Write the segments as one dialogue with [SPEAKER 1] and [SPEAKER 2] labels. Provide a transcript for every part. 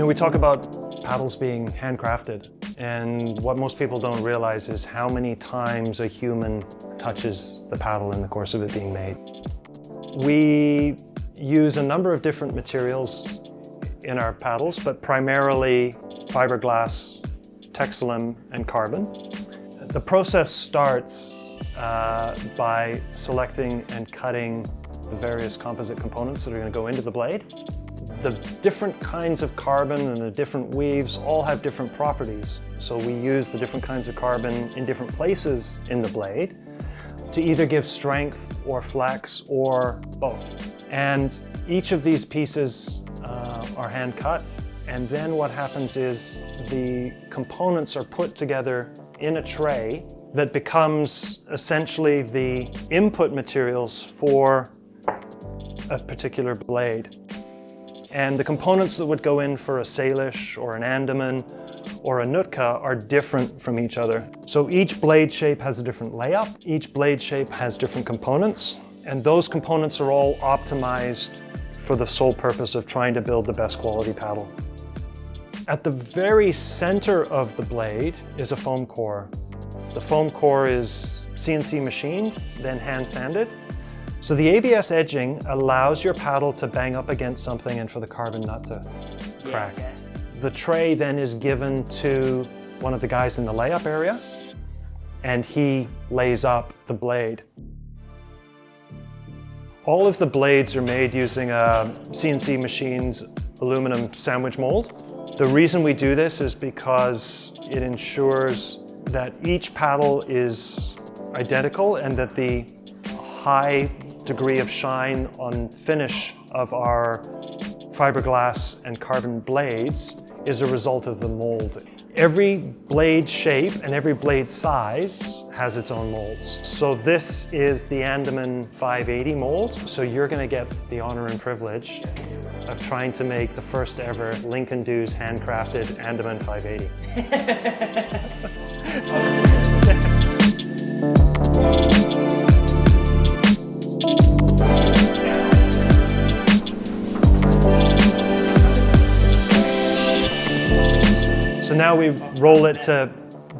[SPEAKER 1] We talk about paddles being handcrafted, and what most people don't realize is how many times a human touches the paddle in the course of it being made. We use a number of different materials in our paddles, but primarily fiberglass, Texilum, and carbon. The process starts by selecting and cutting the various composite components that are going to go into the blade. The different kinds of carbon and the different weaves all have different properties. So we use the different kinds of carbon in different places in the blade to either give strength or flex or both. And each of these pieces are hand cut. And then what happens is the components are put together in a tray that becomes essentially the input materials for a particular blade. And the components that would go in for a Salish or an Andaman or a Nootka are different from each other. So each blade shape has a different layup, each blade shape has different components, and those components are all optimized for the sole purpose of trying to build the best quality paddle. At the very center of the blade is a foam core. The foam core is CNC machined, then hand sanded. So the ABS edging allows your paddle to bang up against something and for the carbon not to crack. Yeah. The tray then is given to one of the guys in the layup area, and he lays up the blade. All of the blades are made using a CNC machine's aluminum sandwich mold. The reason we do this is because it ensures that each paddle is identical and that the high degree of shine on finish of our fiberglass and carbon blades is a result of the mold. Every blade shape and every blade size has its own molds. So this is the Andaman 580 mold. So you're going to get the honor and privilege of trying to make the first ever Lincoln Dews handcrafted Andaman 580. So now we roll it to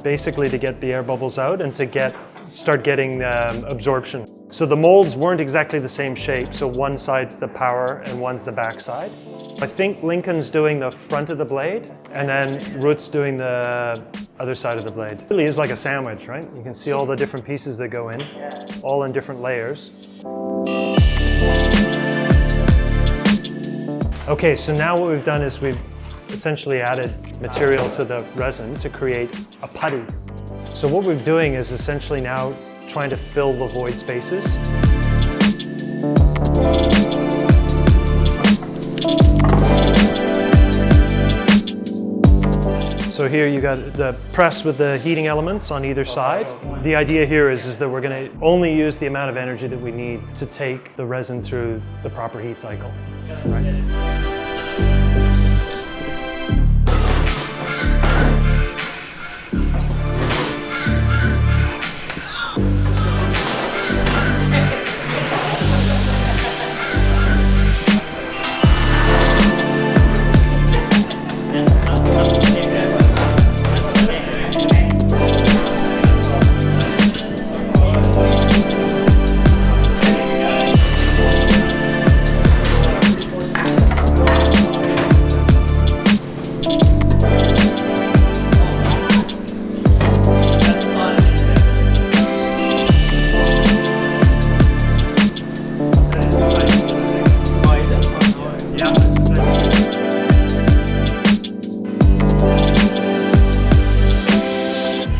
[SPEAKER 1] basically to get the air bubbles out and to start getting absorption. So the molds weren't exactly the same shape. So one side's the power and one's the back side. I think Lincoln's doing the front of the blade and then Root's doing the other side of the blade. It really is like a sandwich, right? You can see all the different pieces that go in, all in different layers. Okay, so now what we've done is we've essentially added material to the resin to create a putty. So what we're doing is essentially now trying to fill the void spaces. So here you got the press with the heating elements on either side. The idea here is that we're going to only use the amount of energy that we need to take the resin through the proper heat cycle. Right?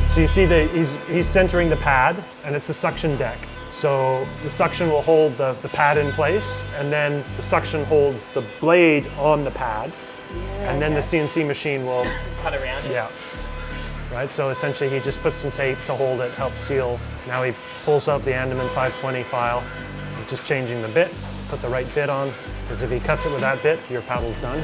[SPEAKER 1] So you see that he's centering the pad, and it's a suction deck. So the suction will hold the pad in place, and then the suction holds the blade on the pad, and then the CNC machine will
[SPEAKER 2] cut around it.
[SPEAKER 1] Yeah. Right, so essentially he just puts some tape to hold it, help seal. Now he pulls out the Andaman 520 file, just changing the bit, put the right bit on, because if he cuts it with that bit, your paddle's done.